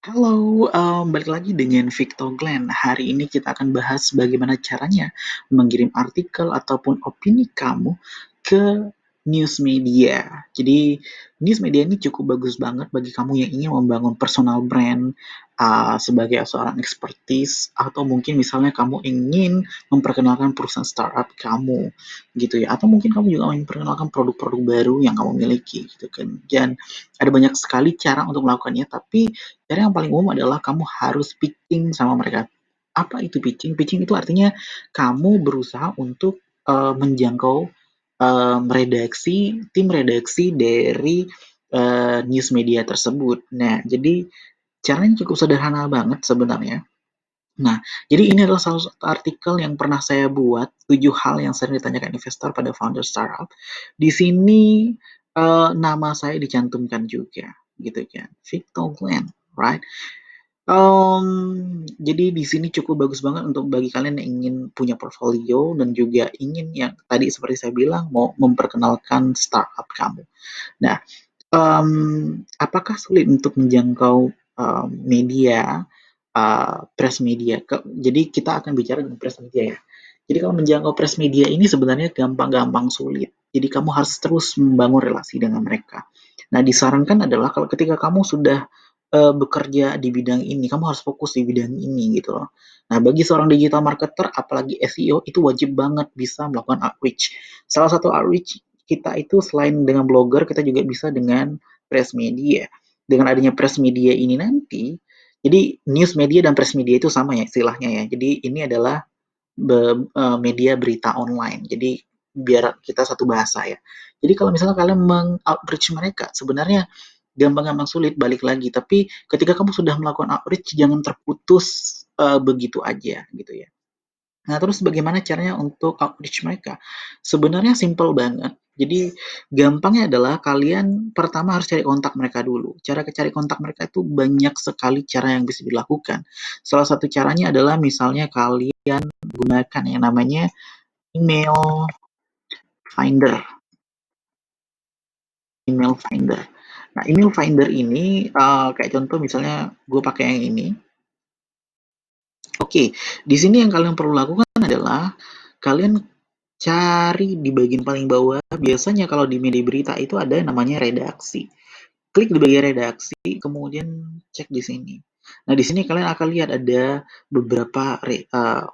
Halo, balik lagi dengan Victor Glenn. Hari ini kita akan bahas bagaimana caranya mengirim artikel ataupun opini kamu ke news media. Jadi, news media ini cukup bagus banget bagi kamu yang ingin membangun personal brand sebagai seorang expertise, atau mungkin misalnya kamu ingin memperkenalkan perusahaan startup kamu, gitu ya. Atau mungkin kamu juga ingin memperkenalkan produk-produk baru yang kamu miliki, gitu kan. Dan ada banyak sekali cara untuk melakukannya, tapi cara yang paling umum adalah kamu harus pitching sama mereka. Apa itu pitching? Pitching itu artinya kamu berusaha untuk menjangkau tim redaksi dari news media tersebut. Nah, jadi caranya cukup sederhana banget sebenarnya. Nah, jadi ini adalah salah satu artikel yang pernah saya buat, 7 hal yang sering ditanyakan investor pada founder startup. Di sini nama saya dicantumkan juga, gitu kan. Victor Glenn, right? Jadi di sini cukup bagus banget untuk bagi kalian yang ingin punya portfolio dan juga ingin yang tadi seperti saya bilang mau memperkenalkan startup kamu. Nah, apakah sulit untuk menjangkau media, press media? Jadi kita akan bicara dengan press media ya. Jadi kalau menjangkau press media ini sebenarnya gampang-gampang sulit. Jadi kamu harus terus membangun relasi dengan mereka. Nah, disarankan adalah kalau ketika kamu sudah bekerja di bidang ini, kamu harus fokus di bidang ini gitu loh. Nah, bagi seorang digital marketer, apalagi SEO, itu wajib banget bisa melakukan outreach. Salah satu outreach kita itu selain dengan blogger, kita juga bisa dengan press media. Dengan adanya press media ini nanti, jadi news media dan press media itu sama ya istilahnya ya. Jadi ini adalah media berita online. Jadi biar kita satu bahasa ya. Jadi kalau misalnya kalian meng-outreach mereka, sebenarnya gampang-gampang sulit balik lagi. Tapi ketika kamu sudah melakukan outreach, jangan terputus begitu aja gitu ya. Nah, terus bagaimana caranya untuk outreach mereka? Sebenarnya simple banget. Jadi gampangnya adalah kalian pertama harus cari kontak mereka dulu. Cara cari kontak mereka itu banyak sekali cara yang bisa dilakukan. Salah satu caranya adalah misalnya kalian gunakan yang namanya email finder. Email finder. Nah, email finder ini kayak contoh misalnya gue pakai yang ini. Oke, di sini yang kalian perlu lakukan adalah kalian cari di bagian paling bawah. Biasanya kalau di media berita itu ada namanya redaksi. Klik di bagian redaksi, kemudian cek di sini. Nah, di sini kalian akan lihat ada beberapa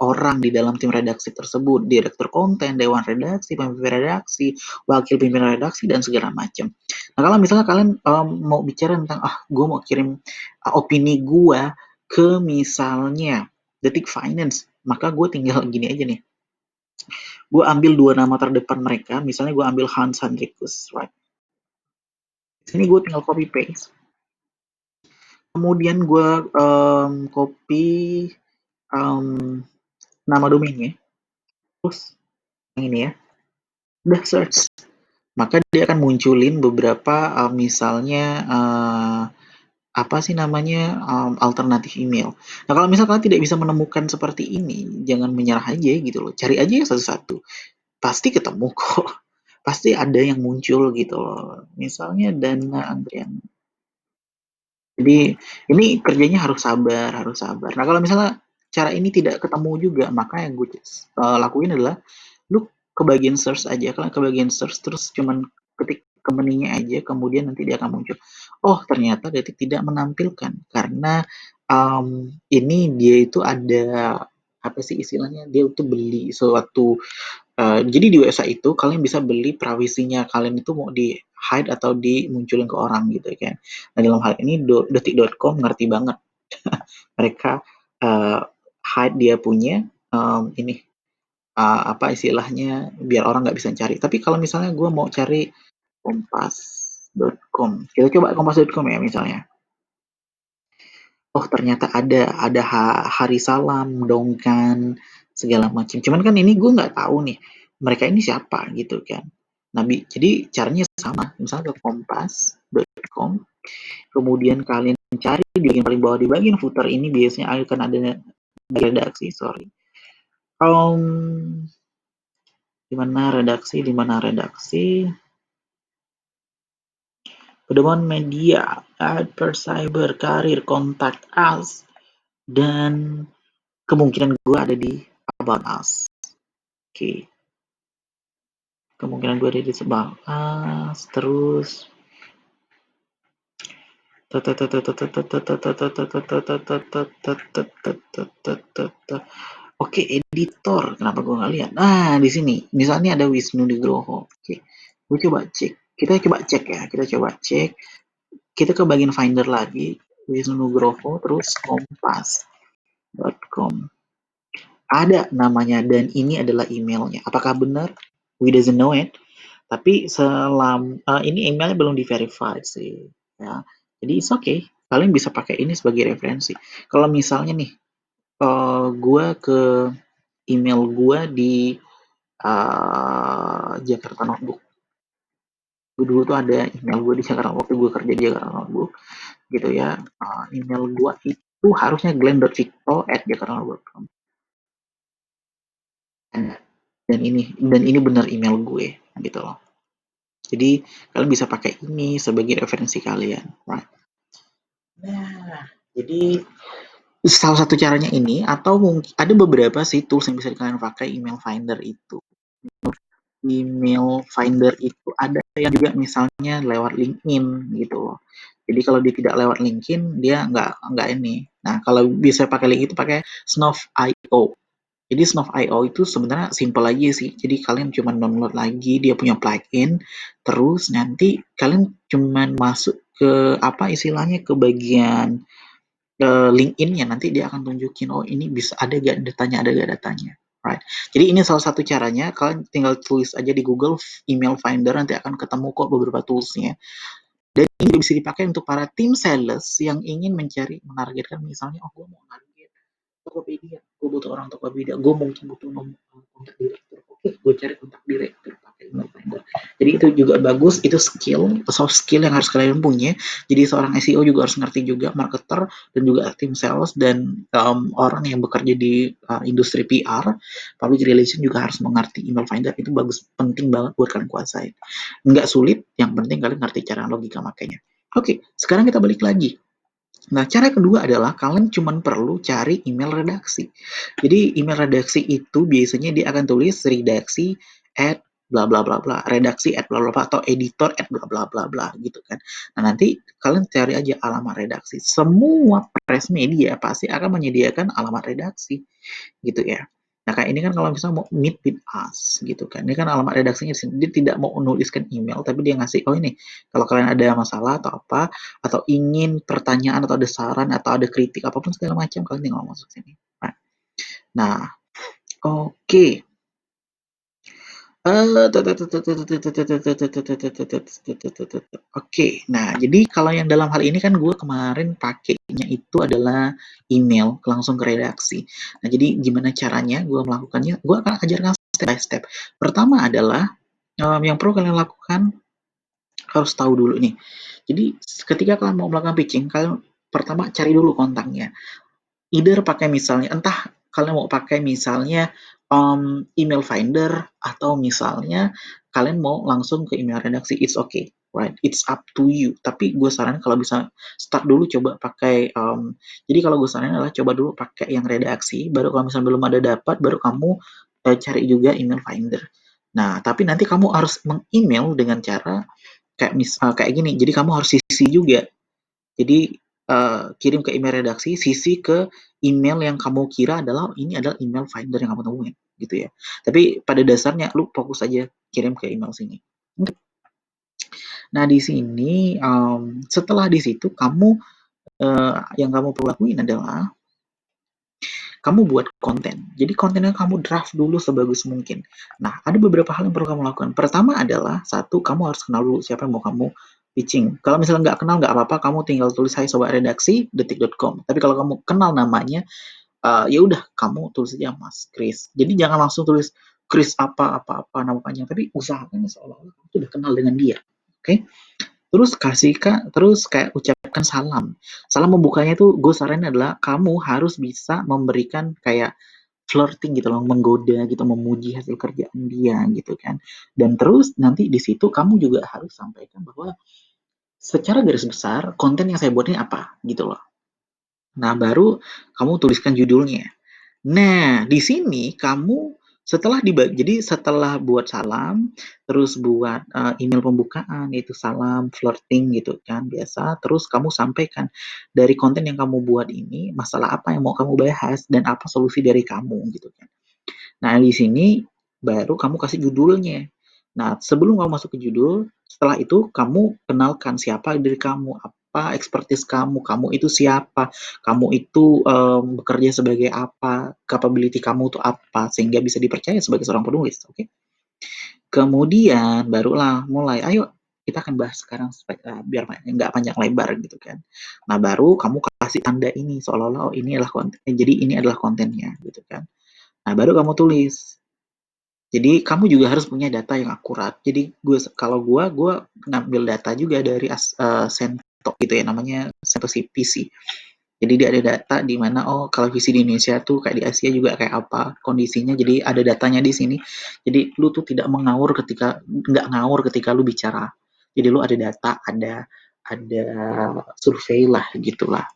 orang di dalam tim redaksi tersebut, direktur konten, dewan redaksi, pemimpin redaksi, wakil pimpinan redaksi, dan segala macam. Nah, kalau misalnya kalian mau bicara tentang, gue mau kirim opini gue ke misalnya Detik Finance, maka gue tinggal gini aja nih. Gue ambil dua nama terdepan mereka, misalnya gue ambil Hans Hendrikus, right? Sini gue tinggal copy paste. Kemudian gue copy nama domainnya, terus yang ini ya, udah search. Maka dia akan munculin beberapa misalnya apa sih namanya alternatif email. Nah, kalau misalnya kalian tidak bisa menemukan seperti ini, jangan menyerah aja gitu loh. Cari aja ya satu-satu. Pasti ketemu kok. Pasti ada yang muncul gitu loh. Misalnya Dana Andrian. Jadi ini kerjanya harus sabar, harus sabar. Nah, kalau misalnya cara ini tidak ketemu juga, maka yang gue lakuin adalah lu ke bagian search aja. Kalian ke bagian search terus cuman ketik company-nya aja, kemudian nanti dia akan muncul. Oh, ternyata Detik tidak menampilkan karena ini dia itu ada apa sih istilahnya? Dia itu beli suatu jadi di USA itu kalian bisa beli privasinya kalian itu mau di hide atau dimunculin ke orang gitu kan. Nah, dalam hal ini detik.com ngerti banget. Mereka hide dia punya ini apa istilahnya biar orang nggak bisa cari. Tapi kalau misalnya gue mau cari kompas.com, kita coba kompas.com ya misalnya. Oh, ternyata ada hari salam, dongkan, segala macam. Cuman kan ini gue nggak tahu nih, mereka ini siapa gitu kan. Nah, jadi caranya sama. Misalnya ke kompas.com, kemudian kalian cari di bagian paling bawah, di bagian footer ini biasanya akan ada redaksi, sorry. Di mana redaksi? Pedoman media, ad per cyber, karir, contact us, dan kemungkinan gue ada di about us. Oke, kemungkinan gue ada di about us, terus oke, editor. Kenapa gue nggak lihat? Nah, di sini. Misalnya ada Wisnu Nugroho. Oke, gue coba cek. Kita coba cek ya. Kita coba cek. Kita ke bagian Finder lagi. Wisnu Nugroho, terus kompas.com. Ada namanya dan ini adalah emailnya. Apakah benar? We doesn't know it. Tapi ini emailnya belum di-verified sih. Ya. Jadi it's okay. Kalian bisa pakai ini sebagai referensi. Kalau misalnya nih, gue ke email gue di Jakarta Notebook. Dulu tuh ada email gue di Jakarta waktu gue kerja di Jakarta Notebook gitu ya. Email gue itu harusnya glenn.victo@jakartanotebook.com. Dan ini benar email gue gitu loh. Jadi kalian bisa pakai ini sebagai referensi kalian. Right? Nah, jadi salah satu caranya ini atau mungkin ada beberapa sih tools yang bisa kalian pakai email finder itu. Email finder itu ada yang juga misalnya lewat LinkedIn gitu loh. Jadi kalau dia tidak lewat LinkedIn dia nggak ini. Nah kalau bisa pakai link itu pakai Snuff.io. Jadi Snuff.io itu sebenarnya simple aja sih. Jadi kalian cuma download lagi dia punya plugin, terus nanti kalian cuma masuk ke apa istilahnya ke bagian LinkedIn-nya nanti dia akan tunjukin oh ini bisa ada gak datanya ada gak datanya, right? Jadi ini salah satu caranya kalian tinggal tulis aja di Google email finder nanti akan ketemu kok beberapa toolsnya dan ini bisa dipakai untuk para tim sales yang ingin mencari menargetkan misalnya oh gue mau target Tokopedia, gue butuh orang Tokopedia, gue mungkin butuh nomor kontak direktur, oke gue cari kontak direktur pakai email finder. Jadi itu juga bagus, itu skill, soft skill yang harus kalian punya. Jadi seorang SEO juga harus ngerti juga marketer dan juga tim sales dan orang yang bekerja di industri PR, public relation juga harus mengerti email finder. Itu bagus, penting banget buat kalian kuasain. Nggak sulit, yang penting kalian ngerti cara logika makanya. Oke, sekarang kita balik lagi. Nah, cara kedua adalah kalian cuma perlu cari email redaksi. Jadi email redaksi itu biasanya dia akan tulis redaksi at bla bla bla bla, redaksi at bla bla bla atau editor at bla bla bla bla gitu kan. Nah, nanti kalian cari aja alamat redaksi. Semua press media pasti akan menyediakan alamat redaksi gitu ya. Nah, kayak ini kan kalau misalnya mau meet with us gitu kan. Ini kan alamat redaksinya dia tidak mau menuliskan email tapi dia ngasih oh ini kalau kalian ada masalah atau apa atau ingin pertanyaan atau ada saran atau ada kritik apapun segala macam kalian tinggal masuk sini. Nah, oke. Oke, nah jadi kalau yang dalam hal ini kan gue kemarin pakainya itu adalah email langsung ke redaksi. Nah jadi gimana caranya gue melakukannya? Gue akan ajarkan step by step. Pertama adalah yang perlu kalian lakukan harus tahu dulu nih. Jadi ketika kalian mau melakukan pitching, kalian pertama cari dulu kontaknya. Either pakai misalnya entah kalian mau pakai misalnya email finder atau misalnya kalian mau langsung ke email redaksi, it's okay, right? It's up to you. Tapi gue saranin kalau bisa start dulu coba pakai jadi kalau gue saranin adalah coba dulu pakai yang redaksi, baru kalau misalnya belum ada dapat, baru kamu cari juga email finder. Nah, tapi nanti kamu harus meng-email dengan cara kayak gini. Jadi kamu harus CC juga. Jadi kirim ke email redaksi, CC ke email yang kamu kira adalah ini adalah email finder yang kamu temuin gitu ya. Tapi pada dasarnya lu fokus aja kirim ke email sini. Nah di sini setelah di situ kamu yang kamu perlu lakuin adalah kamu buat konten. Jadi kontennya kamu draft dulu sebagus mungkin. Nah, ada beberapa hal yang perlu kamu lakukan. Pertama adalah, satu, kamu harus kenal dulu siapa yang mau kamu pitching. Kalau misalnya nggak kenal, nggak apa-apa, kamu tinggal tulis hai sobat redaksi, detik.com. Tapi kalau kamu kenal namanya, ya udah, kamu tulis aja Mas Chris. Jadi jangan langsung tulis Chris apa-apa nama panjang, tapi usahakan seolah-olah kamu sudah kenal dengan dia. Oke? Terus kayak ucapkan salam. Salam membukanya tuh gue saranin adalah kamu harus bisa memberikan kayak flirting gitu loh, menggoda gitu, memuji hasil kerjaan dia gitu kan. Dan terus nanti di situ kamu juga harus sampaikan bahwa secara garis besar konten yang saya buat ini apa gitu loh. Nah, baru kamu tuliskan judulnya. Nah, di sini kamu jadi setelah buat salam, terus buat email pembukaan, itu salam, flirting gitu kan, biasa. Terus kamu sampaikan dari konten yang kamu buat ini, masalah apa yang mau kamu bahas dan apa solusi dari kamu gitu kan. Nah, di sini baru kamu kasih judulnya. Nah, sebelum kamu masuk ke judul, setelah itu kamu kenalkan siapa diri kamu, apa expertise kamu, kamu itu siapa, kamu itu bekerja sebagai apa, capability kamu itu apa, sehingga bisa dipercaya sebagai seorang penulis. Oke. Kemudian barulah mulai, ayo kita akan bahas sekarang biar nggak panjang lebar gitu kan. Nah, baru kamu kasih tanda ini seolah-olah oh ini adalah konten, jadi ini adalah kontennya gitu kan. Nah, baru kamu tulis. Jadi kamu juga harus punya data yang akurat. Jadi kalau gue ngambil data juga dari Sento gitu ya, namanya Sento PC. Jadi dia ada data di mana oh kalau visi di Indonesia tuh kayak di Asia juga kayak apa kondisinya. Jadi ada datanya di sini. Jadi lu tuh tidak nggak ngawur ketika lu bicara. Jadi lu ada data, ada survei lah gitulah.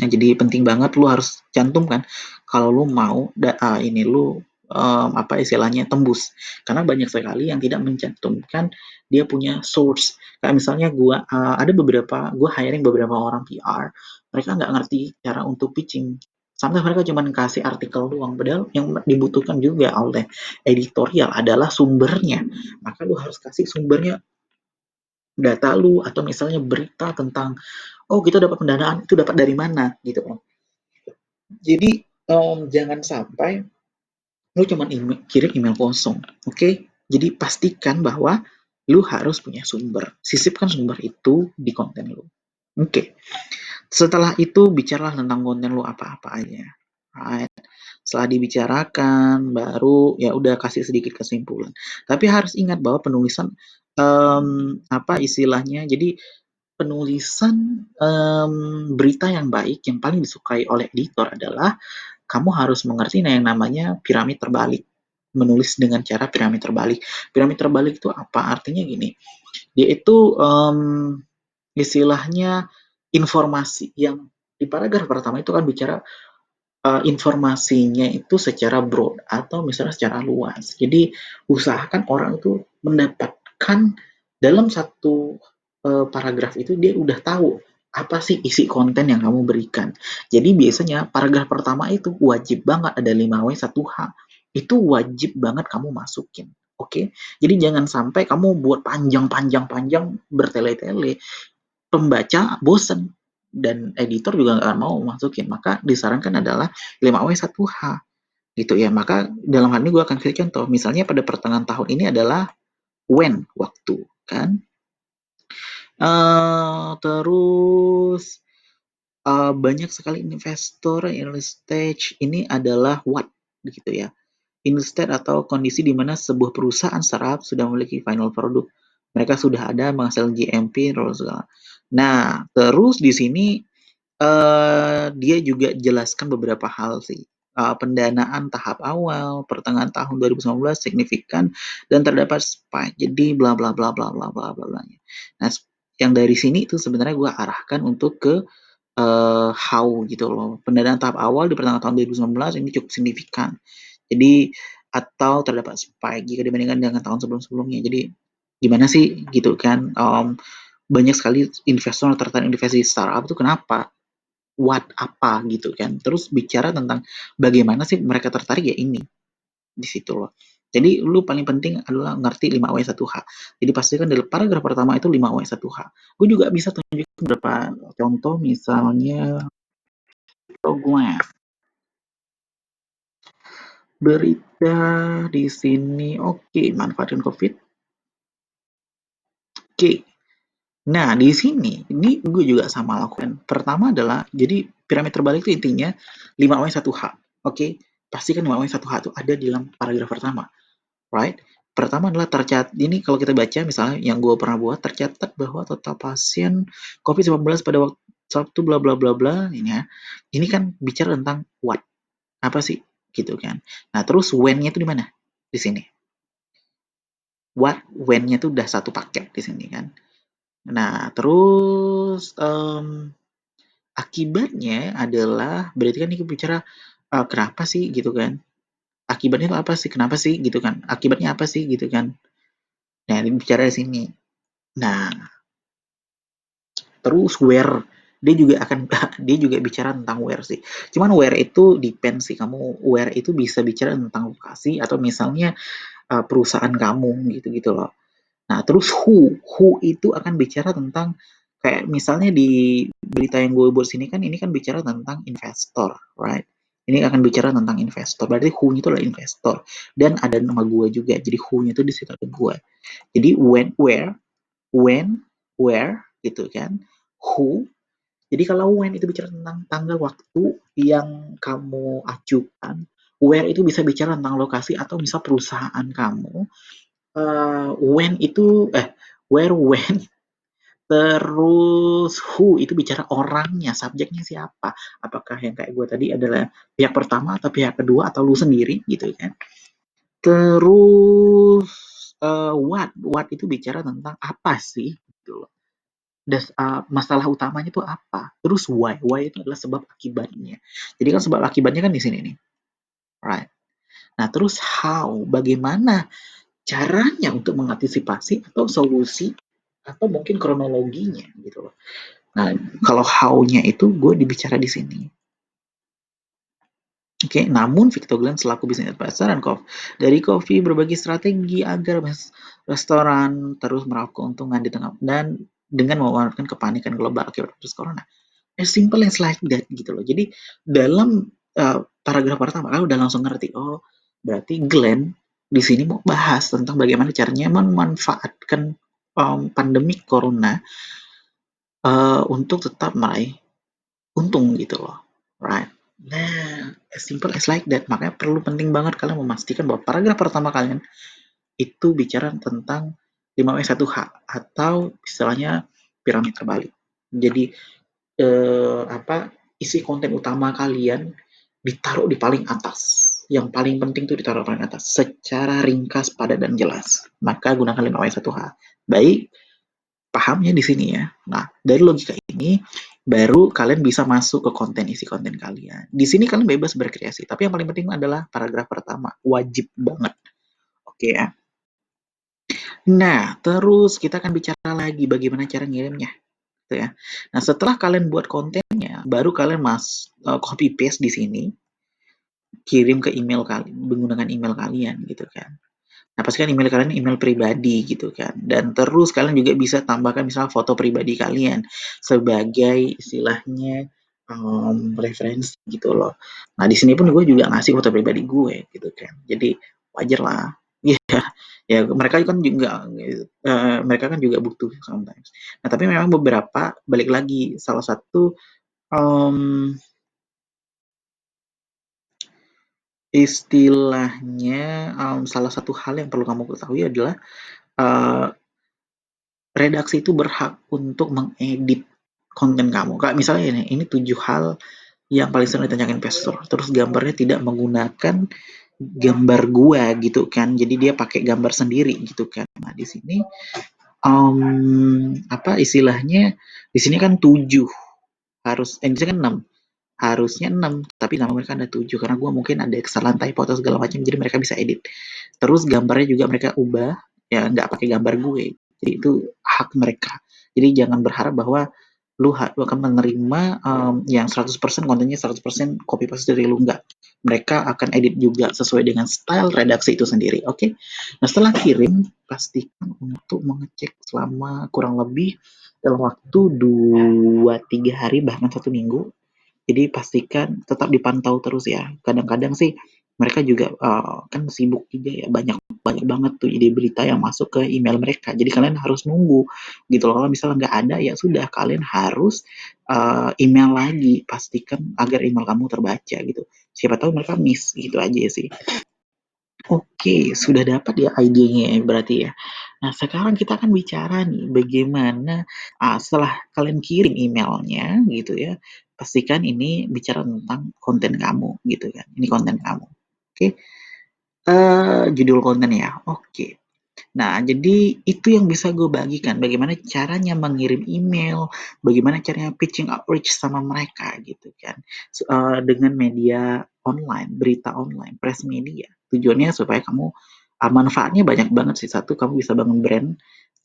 Nah, jadi penting banget lu harus cantumkan kalau lu mau ini lu apa istilahnya tembus. Karena banyak sekali yang tidak mencantumkan dia punya source. Kayak misalnya ada gua hiring beberapa orang PR, mereka nggak ngerti cara untuk pitching. Sampai mereka cuma kasih artikel doang, padahal yang dibutuhkan juga oleh editorial adalah sumbernya. Maka lu harus kasih sumbernya, data lu atau misalnya berita tentang oh kita dapat pendanaan itu dapat dari mana gitu kan. Jadi jangan sampai lu cuma kirim email kosong, oke? Okay? Jadi pastikan bahwa lu harus punya sumber. Sisipkan sumber itu di konten lu. Oke. Okay. Setelah itu bicaralah tentang konten lu apa-apa aja. Right. Setelah dibicarakan, baru ya udah kasih sedikit kesimpulan. Tapi harus ingat bahwa penulisan apa istilahnya? Jadi penulisan berita yang baik yang paling disukai oleh editor adalah kamu harus mengerti yang namanya piramid terbalik. Menulis dengan cara piramid terbalik. Piramid terbalik itu apa? Artinya gini, dia itu istilahnya informasi yang di paragraf pertama itu kan bicara informasinya itu secara broad atau misalnya secara luas. Jadi usahakan orang itu mendapatkan dalam satu paragraf itu dia udah tahu apa sih isi konten yang kamu berikan. Jadi biasanya paragraf pertama itu wajib banget ada 5W1H. Itu wajib banget kamu masukin. Oke, okay? Jadi jangan sampai kamu buat panjang-panjang-panjang bertele-tele, pembaca bosen dan editor juga nggak mau masukin. Maka disarankan adalah 5W1H gitu ya. Maka dalam hal ini gue akan kasih contoh. Misalnya pada pertengahan tahun ini adalah when waktu kan. Terus banyak sekali investor early stage ini adalah what gitu ya. Instead atau kondisi di mana sebuah perusahaan startup sudah memiliki final product. Mereka sudah ada menghasilkan GMP, nah terus di sini dia juga jelaskan beberapa hal sih. Pendanaan tahap awal, pertengahan tahun 2019 signifikan dan terdapat spike. Jadi bla bla bla bla bla bla bla bla. Nah, yang dari sini itu sebenarnya gue arahkan untuk ke how gitu loh. Pendanaan tahap awal di pertengahan tahun 2019 ini cukup signifikan. Jadi atau terdapat spike jika dibandingkan dengan tahun sebelum-sebelumnya. Jadi gimana sih gitu kan? Banyak sekali investor tertarik investasi startup itu kenapa? What apa gitu kan. Terus bicara tentang bagaimana sih mereka tertarik ya ini di situ loh. Jadi lu paling penting adalah ngerti 5W1H. Jadi pastikan dari paragraf pertama itu 5W1H. Gue juga bisa tunjukin beberapa contoh misalnya gue berita di sini oke, manfaatkan COVID. Oke. Nah, di sini ini gue juga sama lakukan. Pertama adalah jadi piramid terbalik itu intinya 5W1H. Oke. Pastikan 5W1H itu ada di dalam paragraf pertama. Right? Pertama adalah tercatat, ini kalau kita baca misalnya yang gue pernah buat, tercatat bahwa total pasien COVID-19 pada waktu Sabtu bla bla bla bla ini ya. Ini kan bicara tentang what? Apa sih? Gitu kan. Nah, terus when-nya itu di mana? Di sini. What when-nya itu udah satu paket di sini kan. Nah, terus, akibatnya adalah berarti kan ini bicara, kenapa sih gitu kan, akibatnya itu apa sih, kenapa sih gitu kan, akibatnya apa sih gitu kan. Nah, ini bicara di sini. Nah, terus where, dia juga akan dia juga bicara tentang where sih. Cuman where itu depends sih, kamu where itu bisa bicara tentang lokasi atau misalnya, perusahaan kamu gitu-gitu loh. Nah, terus who itu akan bicara tentang kayak misalnya di berita yang gue buat sini kan ini kan bicara tentang investor, right? Ini akan bicara tentang investor. Berarti who-nya itu adalah investor dan ada nama gue juga. Jadi who-nya itu di situ ada gue. Jadi when, where gitu kan. Who. Jadi kalau when itu bicara tentang tanggal waktu yang kamu ajukan, where itu bisa bicara tentang lokasi atau misal perusahaan kamu. When itu where, when, terus who itu bicara orangnya, subjeknya siapa. Apakah yang kayak gue tadi adalah pihak pertama atau pihak kedua atau lu sendiri gitu kan. Terus what itu bicara tentang apa sih gitu loh. Masalah utamanya itu apa. Terus why itu adalah sebab akibatnya. Jadi kan sebab akibatnya kan di sini nih, right. Nah terus how, bagaimana caranya untuk mengantisipasi atau solusi atau mungkin kronologinya gitu loh. Nah, kalau how-nya itu gue dibicara di sini. Oke, namun Victor Glenn selaku bisnis advisor dan dari Coffee berbagi strategi agar restoran terus meraup keuntungan di tengah dan dengan memanfaatkan kepanikan global akibat virus corona. As simple as like that gitu loh. Jadi dalam paragraf pertama kan udah langsung ngerti. Oh, berarti Glenn di sini mau bahas tentang bagaimana caranya memanfaatkan pandemi corona untuk tetap meraih untung gitu loh, right. Nah, as simple as like that. Makanya perlu penting banget kalian memastikan bahwa paragraf pertama kalian itu bicara tentang 5W1H atau istilahnya piramid terbalik. Jadi isi konten utama kalian ditaruh di paling atas. Yang paling penting itu ditaruh paling atas secara ringkas, padat dan jelas. Maka gunakan 5W1H. Baik, pahamnya di sini ya. Nah, dari logika ini baru kalian bisa masuk ke isi konten kalian. Di sini kalian bebas berkreasi, tapi yang paling penting adalah paragraf pertama, wajib banget. Oke ya. Nah, terus kita akan bicara lagi bagaimana cara ngirimnya, gitu ya. Nah, setelah kalian buat kontennya, baru kalian copy paste di sini, kirim ke email kalian menggunakan email kalian gitu kan. Nah, pastikan email kalian email pribadi gitu kan. Dan terus kalian juga bisa tambahkan misalnya foto pribadi kalian sebagai istilahnya referensi gitu loh. Nah, di sini pun gue juga ngasih foto pribadi gue gitu kan. Jadi wajar lah. Iya, ya mereka kan juga mereka kan juga butuh sometimes. Nah, tapi memang beberapa balik lagi salah satu istilahnya salah satu hal yang perlu kamu ketahui adalah uh, redaksi itu berhak untuk mengedit konten kamu. Kayak misalnya ini 7 hal yang paling sering ditanyakan investor. Terus gambarnya tidak menggunakan gambar gua gitu kan. Jadi dia pakai gambar sendiri gitu kan. Nah, di sini istilahnya di sini kan 7 di sini kan 6. Harusnya 6, tapi nama mereka ada 7 karena gua mungkin ada kesalahan typo atau segala macam jadi mereka bisa edit. Terus gambarnya juga mereka ubah ya nggak pakai gambar gue. Jadi itu hak mereka. Jadi jangan berharap bahwa lu akan menerima yang 100% kontennya 100% copy paste dari lu, enggak. Mereka akan edit juga sesuai dengan style redaksi itu sendiri. Oke. Nah, setelah kirim pastikan untuk mengecek selama kurang lebih dalam waktu 2-3 hari bahkan 1 minggu. Jadi pastikan tetap dipantau terus ya. Kadang-kadang sih mereka juga kan sibuk juga ya, banyak banyak banget tuh ide berita yang masuk ke email mereka. Jadi kalian harus nunggu gitu loh. Kalau misalnya nggak ada ya sudah kalian harus email lagi, pastikan agar email kamu terbaca gitu. Siapa tahu mereka miss gitu aja sih. Oke, sudah dapat ya idenya ya berarti ya. Nah, sekarang kita akan bicara nih bagaimana setelah kalian kirim emailnya gitu ya, pastikan ini bicara tentang konten kamu gitu kan. Ini konten kamu. Oke, judul konten ya. Oke. Nah, jadi itu yang bisa gue bagikan, bagaimana caranya mengirim email, bagaimana caranya pitching outreach sama mereka gitu kan, dengan media online, berita online, press media. Tujuannya supaya kamu manfaatnya banyak banget sih. Satu, kamu bisa bangun brand,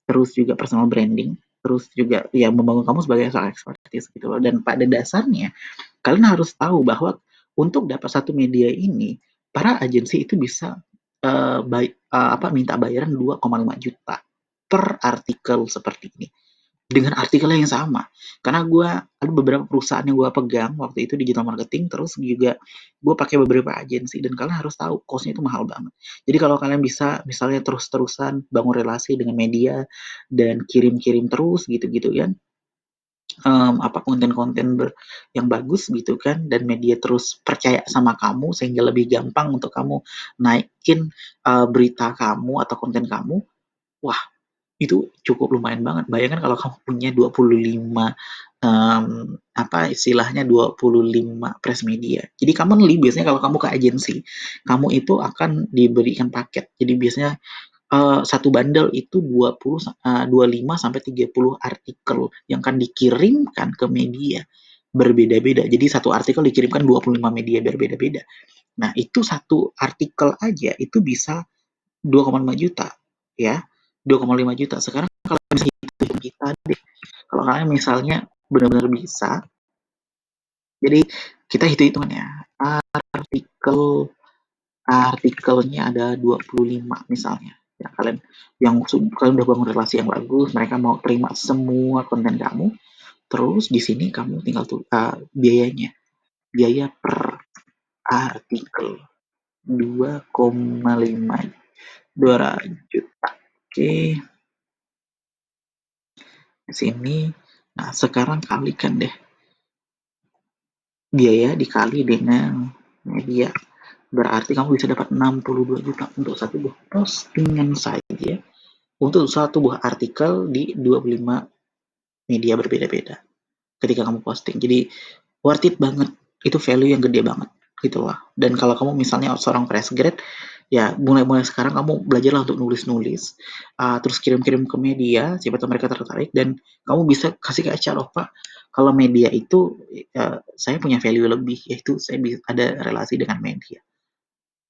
terus juga personal branding, terus juga ya membangun kamu sebagai seorang expertise gitu loh. Dan pada dasarnya kalian harus tahu bahwa untuk dapat satu media ini, para agensi itu bisa minta bayaran 2,5 juta per artikel seperti ini. Dengan artikelnya yang sama. Karena gue ada beberapa perusahaan yang gue pegang waktu itu digital marketing, terus juga gue pakai beberapa agensi, dan kalian harus tahu cost-nya itu mahal banget. Jadi kalau kalian bisa misalnya terus-terusan bangun relasi dengan media dan kirim-kirim terus gitu-gitu kan, konten-konten yang bagus gitu kan, dan media terus percaya sama kamu sehingga lebih gampang untuk kamu naikin berita kamu atau konten kamu. Wah, itu cukup lumayan banget. Bayangkan kalau kamu punya 25 istilahnya 25 press media. Jadi commonly biasanya kalau kamu ke agensi, kamu itu akan diberikan paket. Jadi biasanya satu bundle itu 25 sampai 30 artikel yang akan dikirimkan ke media berbeda-beda. Jadi satu artikel dikirimkan 25 media berbeda-beda. Nah, itu satu artikel aja itu bisa 2,5 juta ya. 2,5 juta. Sekarang kalau misalnya kita deh, kalau kalian misalnya benar-benar bisa, jadi kita hitung-hitungan ya. Artikel artikelnya ada 25 misalnya. Ya, kalian udah bangun relasi yang bagus, mereka mau terima semua konten kamu. Terus di sini kamu tinggal biayanya. Biaya per artikel 2,5 juta. Oke, di sini. Nah, sekarang kalikan deh biaya dikali dengan media. Berarti kamu bisa dapat 62 juta untuk satu buah postingan saja, untuk satu buah artikel di 25 media berbeda-beda ketika kamu posting. Jadi worth it banget. Itu value yang gede banget gitu lah. Dan kalau kamu misalnya seorang fresh grad, ya mulai sekarang kamu belajarlah untuk nulis-nulis, terus kirim-kirim ke media, siapa tahu mereka tertarik, dan kamu bisa kasih ke HR, Pak, kalau media itu saya punya value lebih, yaitu saya bisa ada relasi dengan media,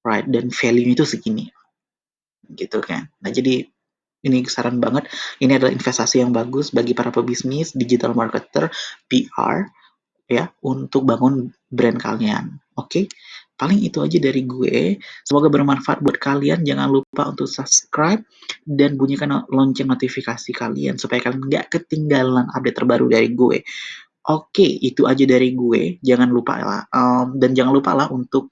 right? Dan value itu segini, gitu kan. Nah, jadi ini saran banget. Ini adalah investasi yang bagus bagi para pebisnis, digital marketer, PR, ya, untuk bangun brand kalian. Oke, paling itu aja dari gue. Semoga bermanfaat buat kalian. Jangan lupa untuk subscribe dan bunyikan lonceng notifikasi kalian supaya kalian nggak ketinggalan update terbaru dari gue. Oke, itu aja dari gue. Jangan lupa lah, dan jangan lupa lah untuk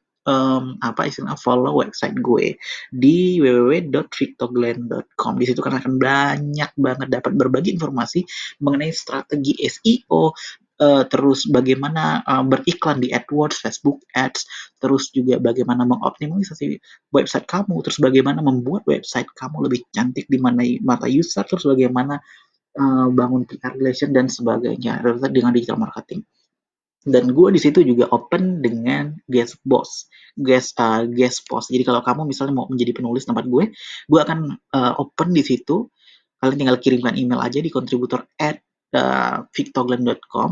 follow website gue di www.victoglenn.com. Di situ kan akan banyak banget dapat berbagi informasi mengenai strategi SEO, terus bagaimana beriklan di AdWords, Facebook Ads, terus juga bagaimana mengoptimalisasi website kamu, terus bagaimana membuat website kamu lebih cantik di mata user, terus bagaimana bangun PR relation dan sebagainya dengan digital marketing. Dan gue di situ juga open dengan guest post. Jadi kalau kamu misalnya mau menjadi penulis tempat gue akan open di situ. Kalian tinggal kirimkan email aja di contributor at victoglenn.com.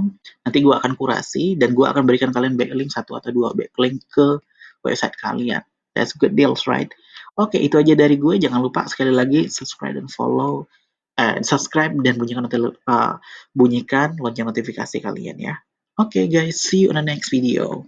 Nanti gue akan kurasi dan gue akan berikan kalian backlink 1 atau 2 backlink ke website kalian. That's good deals, right? Oke, itu aja dari gue. Jangan lupa sekali lagi subscribe dan follow, subscribe dan bunyikan lonceng notifikasi kalian ya. Oke guys, see you on the next video.